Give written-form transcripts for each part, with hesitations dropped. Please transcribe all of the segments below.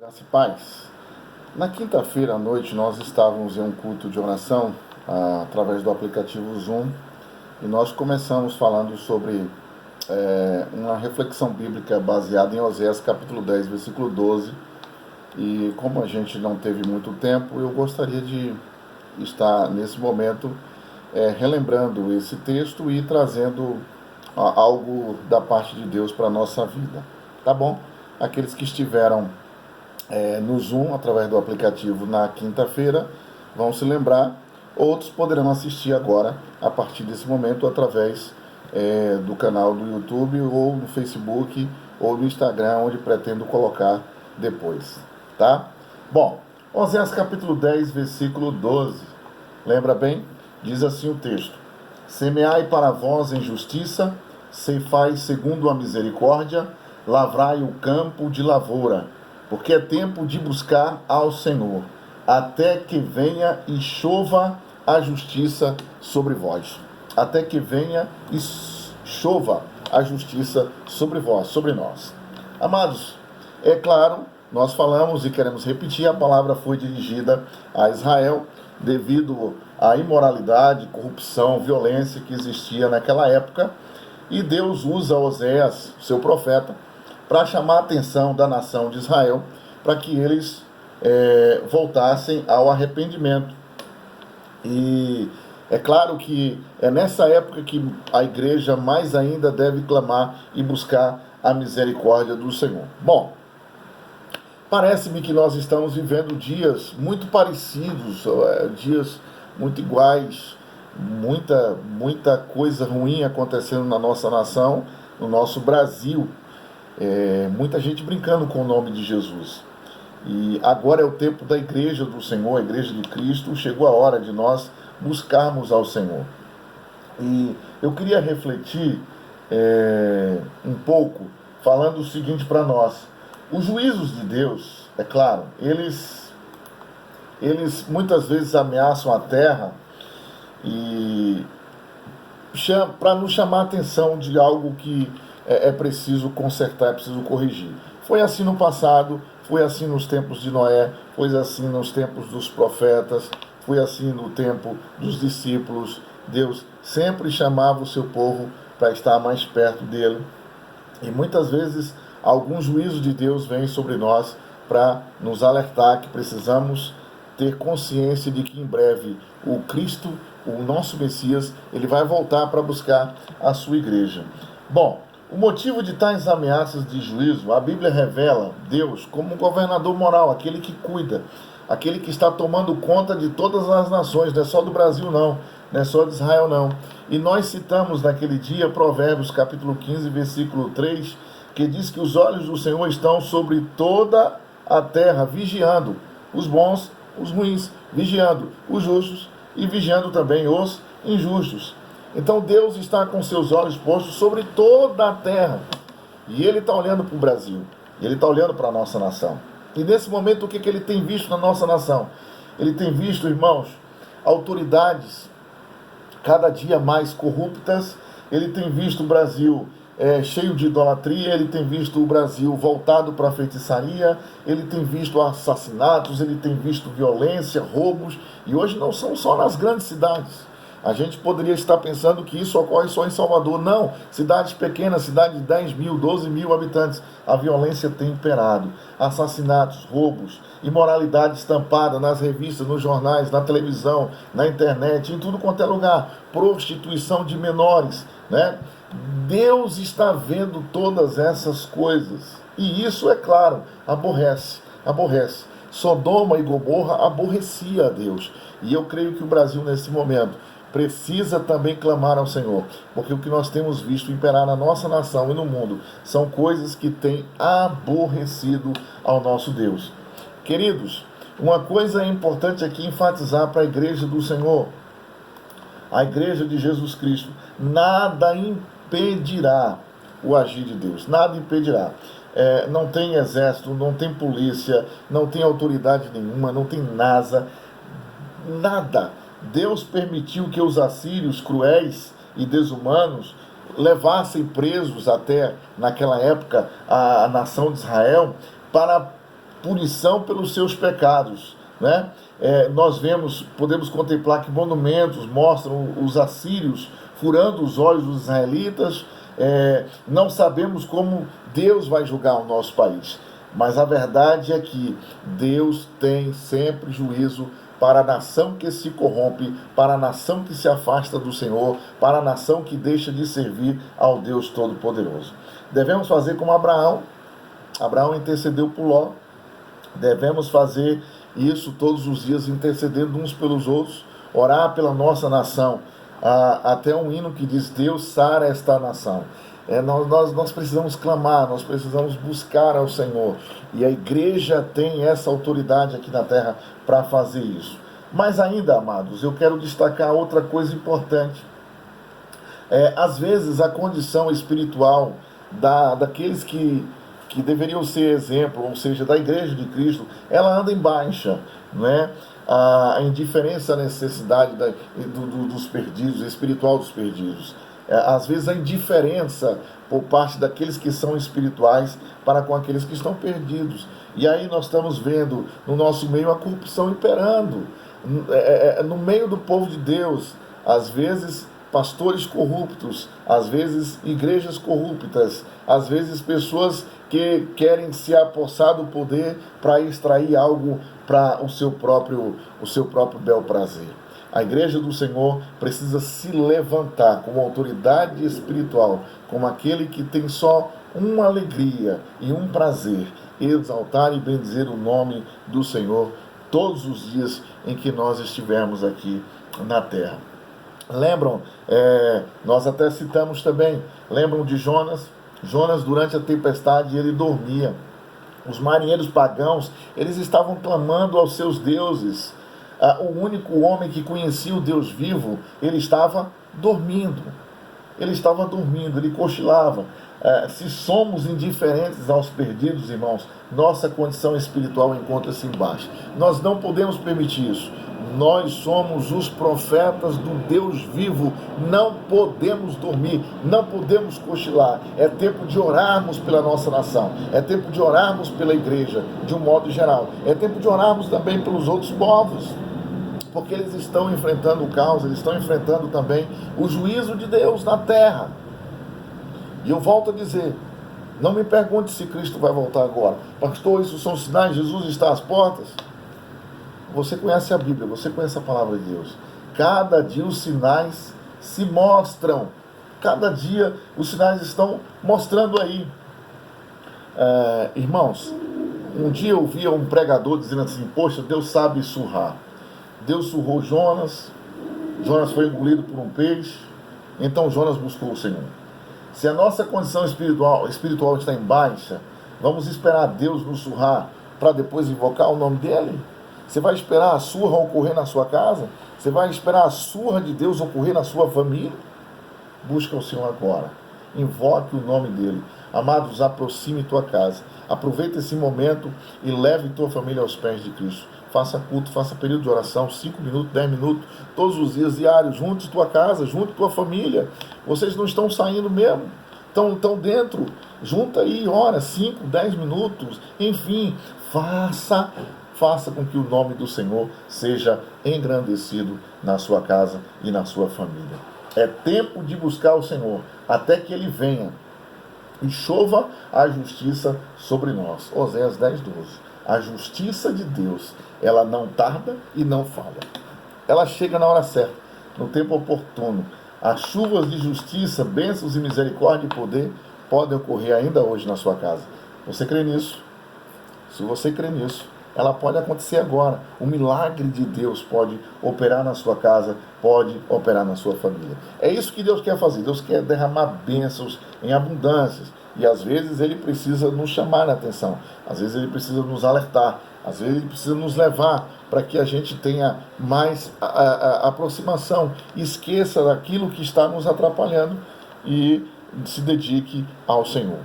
Graça e paz. Na quinta-feira à noite nós estávamos em um culto de oração através do aplicativo Zoom e nós começamos falando sobre uma reflexão bíblica baseada em Oséias capítulo 10, versículo 12. E como a gente não teve muito tempo, eu gostaria de estar nesse momento relembrando esse texto e trazendo algo da parte de Deus para a nossa vida. Tá bom? Aqueles que estiveram no Zoom, através do aplicativo na quinta-feira, vão se lembrar. Outros poderão assistir agora, a partir desse momento, através do canal do YouTube, ou no Facebook, ou no Instagram, onde pretendo colocar depois, tá? Bom, Oséias capítulo 10, versículo 12. Lembra bem? Diz assim o texto: Semeai para vós em justiça, ceifai segundo a misericórdia, lavrai o campo de lavoura, porque é tempo de buscar ao Senhor, até que venha e chova a justiça sobre vós. Até que venha e chova a justiça sobre vós, sobre nós. Amados, é claro, nós falamos e queremos repetir, a palavra foi dirigida a Israel devido à imoralidade, corrupção, violência que existia naquela época, e Deus usa Oséias, seu profeta, para chamar a atenção da nação de Israel, para que eles voltassem ao arrependimento. E é claro que é nessa época que a igreja mais ainda deve clamar e buscar a misericórdia do Senhor. Bom, parece-me que nós estamos vivendo dias muito parecidos, dias muito iguais, muita coisa ruim acontecendo na nossa nação, no nosso Brasil. Muita gente brincando com o nome de Jesus. E agora é o tempo da igreja do Senhor, a igreja de Cristo. Chegou a hora de nós buscarmos ao Senhor. E eu queria refletir um pouco, falando o seguinte para nós: os juízos de Deus, é claro, eles muitas vezes ameaçam a terra e para nos chamar a atenção de algo que é preciso consertar, é preciso corrigir. Foi assim no passado, foi assim nos tempos de Noé, foi assim nos tempos dos profetas, foi assim no tempo dos discípulos. Deus sempre chamava o seu povo para estar mais perto dele. E muitas vezes alguns juízos de Deus vêm sobre nós para nos alertar que precisamos ter consciência de que em breve o Cristo, o nosso Messias, ele vai voltar para buscar a sua igreja. Bom, o motivo de tais ameaças de juízo, a Bíblia revela Deus como um governador moral, aquele que cuida, aquele que está tomando conta de todas as nações, não é só do Brasil não é só de Israel não. E nós citamos naquele dia Provérbios capítulo 15, versículo 3, que diz que os olhos do Senhor estão sobre toda a terra, vigiando os bons, os ruins, vigiando os justos e vigiando também os injustos. Então Deus está com seus olhos postos sobre toda a terra. E Ele está olhando para o Brasil. Ele está olhando para a nossa nação. E nesse momento, o que Ele tem visto na nossa nação? Ele tem visto, irmãos, autoridades cada dia mais corruptas. Ele tem visto o Brasil cheio de idolatria. Ele tem visto o Brasil voltado para a feitiçaria. Ele tem visto assassinatos. Ele tem visto violência, roubos. E hoje não são só nas grandes cidades. A gente poderia estar pensando que isso ocorre só em Salvador. Não, cidades pequenas, cidades de 10 mil, 12 mil habitantes, a violência tem imperado. Assassinatos, roubos, imoralidade estampada nas revistas, nos jornais, na televisão, na internet, em tudo quanto é lugar. Prostituição de menores, né? Deus está vendo todas essas coisas. E isso, é claro, aborrece. Sodoma e Gomorra aborrecia a Deus. E eu creio que o Brasil, nesse momento, precisa também clamar ao Senhor, porque o que nós temos visto imperar na nossa nação e no mundo são coisas que têm aborrecido ao nosso Deus. Queridos, uma coisa é importante aqui enfatizar para a igreja do Senhor, a igreja de Jesus Cristo: nada impedirá o agir de Deus, nada impedirá. Não tem exército, não tem polícia, não tem autoridade nenhuma, não tem NASA, nada. Deus permitiu que os assírios cruéis e desumanos levassem presos até naquela época a nação de Israel para punição pelos seus pecados, né? Nós podemos contemplar que monumentos mostram os assírios furando os olhos dos israelitas. Não sabemos como Deus vai julgar o nosso país, mas a verdade é que Deus tem sempre juízo para a nação que se corrompe, para a nação que se afasta do Senhor, para a nação que deixa de servir ao Deus Todo-Poderoso. Devemos fazer como Abraão. Abraão intercedeu por Ló. Devemos fazer isso todos os dias, intercedendo uns pelos outros, orar pela nossa nação. Até um hino que diz: Deus sara esta nação. Nós precisamos clamar, nós precisamos buscar ao Senhor. E a igreja tem essa autoridade aqui na terra para fazer isso. Mas ainda, amados, eu quero destacar outra coisa importante. Às vezes a condição espiritual daqueles que deveriam ser exemplo, ou seja, da igreja de Cristo, ela anda em baixa, não é? A indiferença, a necessidade dos perdidos, espiritual dos perdidos. Às vezes a indiferença por parte daqueles que são espirituais para com aqueles que estão perdidos. E aí nós estamos vendo no nosso meio a corrupção imperando. No meio do povo de Deus, às vezes pastores corruptos, às vezes igrejas corruptas, às vezes pessoas que querem se apossar do poder para extrair algo para o seu próprio bel prazer. A igreja do Senhor precisa se levantar como autoridade espiritual, como aquele que tem só uma alegria e um prazer, exaltar e bendizer o nome do Senhor todos os dias em que nós estivermos aqui na terra. Lembram, nós até citamos também, lembram de Jonas? Jonas, durante a tempestade, ele dormia. Os marinheiros pagãos, eles estavam clamando aos seus deuses. O único homem que conhecia o Deus vivo, ele estava dormindo. Ele cochilava. Se somos indiferentes aos perdidos, irmãos, nossa condição espiritual encontra-se embaixo. Nós não podemos permitir isso. Nós somos os profetas do Deus vivo, não podemos dormir, não podemos cochilar. É tempo de orarmos pela nossa nação, é tempo de orarmos pela igreja, de um modo geral. É tempo de orarmos também pelos outros povos, porque eles estão enfrentando o caos, eles estão enfrentando também o juízo de Deus na terra. E eu volto a dizer, não me pergunte se Cristo vai voltar agora. Pastor, isso são sinais, Jesus está às portas. Você conhece a Bíblia, você conhece a palavra de Deus. Cada dia os sinais se mostram. Cada dia os sinais estão mostrando aí. Irmãos, um dia eu via um pregador dizendo assim: poxa, Deus sabe surrar. Deus surrou Jonas. Jonas foi engolido por um peixe. Então Jonas buscou o Senhor. Se a nossa condição espiritual está em baixa, vamos esperar Deus nos surrar para depois invocar o nome dele? Você vai esperar a surra ocorrer na sua casa? Você vai esperar a surra de Deus ocorrer na sua família? Busca o Senhor agora. Invoque o nome dele. Amados, aproxime tua casa. Aproveita esse momento e leve tua família aos pés de Cristo. Faça culto, faça período de oração, 5 minutos, 10 minutos, todos os dias diários. Junte tua casa, junte tua família. Vocês não estão saindo mesmo. Estão dentro. Junta aí, ora, 5, 10 minutos. Enfim, faça com que o nome do Senhor seja engrandecido na sua casa e na sua família. É tempo de buscar o Senhor, até que Ele venha e chova a justiça sobre nós. Oséias 10:12. A justiça de Deus, ela não tarda e não falha. Ela chega na hora certa, no tempo oportuno. As chuvas de justiça, bênçãos e misericórdia e poder podem ocorrer ainda hoje na sua casa. Você crê nisso? Se você crê nisso, ela pode acontecer agora. O milagre de Deus pode operar na sua casa, pode operar na sua família. É isso que Deus quer fazer. Deus quer derramar bênçãos em abundâncias. E às vezes Ele precisa nos chamar a atenção. Às vezes Ele precisa nos alertar. Às vezes Ele precisa nos levar para que a gente tenha mais aproximação. Esqueça daquilo que está nos atrapalhando e se dedique ao Senhor.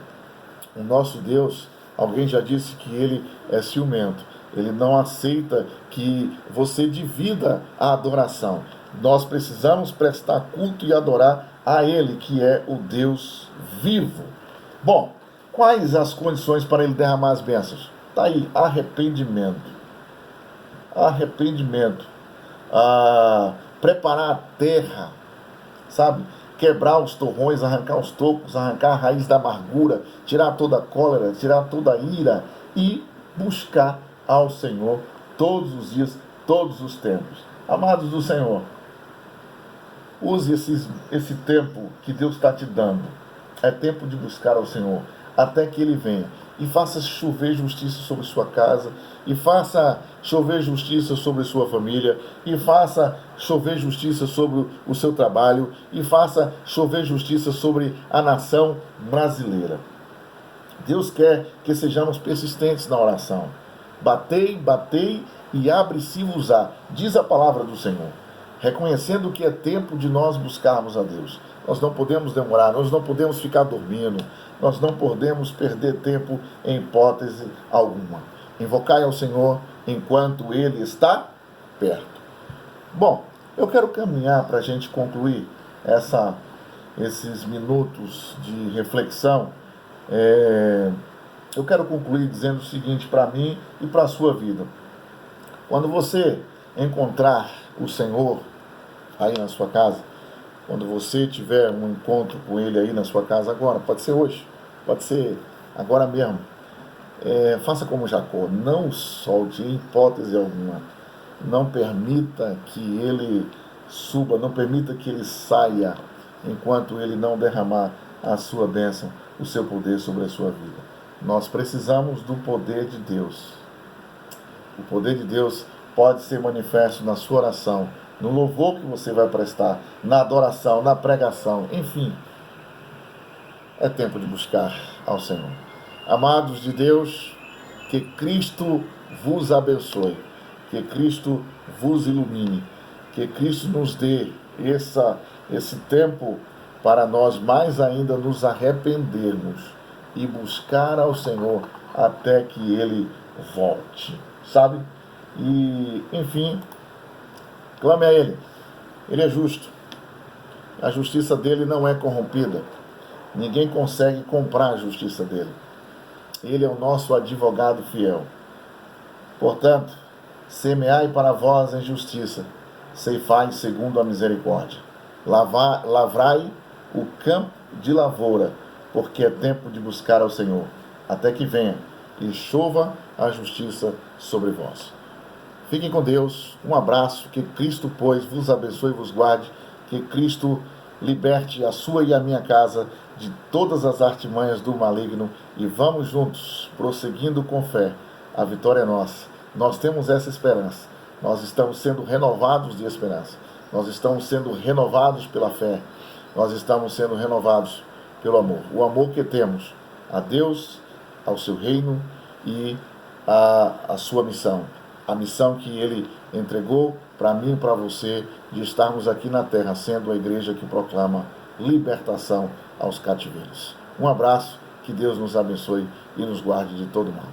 O nosso Deus, alguém já disse que Ele é ciumento. Ele não aceita que você divida a adoração. Nós precisamos prestar culto e adorar a Ele, que é o Deus vivo. Bom, quais as condições para Ele derramar as bênçãos? Está aí, arrependimento. Arrependimento. Preparar a terra, sabe? Quebrar os torrões, arrancar os tocos, arrancar a raiz da amargura, tirar toda a cólera, tirar toda a ira e buscar ao Senhor todos os dias, todos os tempos. Amados do Senhor, use esse tempo que Deus está te dando. É tempo de buscar ao Senhor até que Ele venha. E faça chover justiça sobre sua casa, e faça chover justiça sobre sua família, e faça chover justiça sobre o seu trabalho, e faça chover justiça sobre a nação brasileira. Deus quer que sejamos persistentes na oração. Batei, batei e abre-se-vos-á, diz a palavra do Senhor. Reconhecendo que é tempo de nós buscarmos a Deus. Nós não podemos demorar, nós não podemos ficar dormindo, nós não podemos perder tempo em hipótese alguma. Invocai ao Senhor enquanto Ele está perto. Bom, eu quero caminhar para a gente concluir esses minutos de reflexão. Eu quero concluir dizendo o seguinte para mim e para a sua vida. Quando você encontrar o Senhor aí na sua casa, quando você tiver um encontro com Ele aí na sua casa agora, pode ser hoje, pode ser agora mesmo, faça como Jacó, não o solte em hipótese alguma, não permita que Ele suba, não permita que Ele saia, enquanto Ele não derramar a sua bênção, o seu poder sobre a sua vida. Nós precisamos do poder de Deus. O poder de Deus pode ser manifesto na sua oração, no louvor que você vai prestar, na adoração, na pregação, enfim. É tempo de buscar ao Senhor. Amados de Deus, que Cristo vos abençoe, que Cristo vos ilumine, que Cristo nos dê esse tempo para nós mais ainda nos arrependermos e buscar ao Senhor até que Ele volte, sabe? E, enfim, clame a Ele. Ele é justo. A justiça dele não é corrompida. Ninguém consegue comprar a justiça dele. Ele é o nosso advogado fiel. Portanto, semeai para vós em justiça, ceifai segundo a misericórdia. Lavrai o campo de lavoura, porque é tempo de buscar ao Senhor, até que venha e chova a justiça sobre vós. Fiquem com Deus, um abraço, que Cristo, pois, vos abençoe e vos guarde, que Cristo liberte a sua e a minha casa de todas as artimanhas do maligno e vamos juntos, prosseguindo com fé. A vitória é nossa. Nós temos essa esperança. Nós estamos sendo renovados de esperança. Nós estamos sendo renovados pela fé. Nós estamos sendo renovados pelo amor. O amor que temos a Deus, ao seu reino e a sua missão. A missão que Ele entregou para mim e para você de estarmos aqui na terra, sendo a igreja que proclama libertação aos cativeiros. Um abraço, que Deus nos abençoe e nos guarde de todo mal.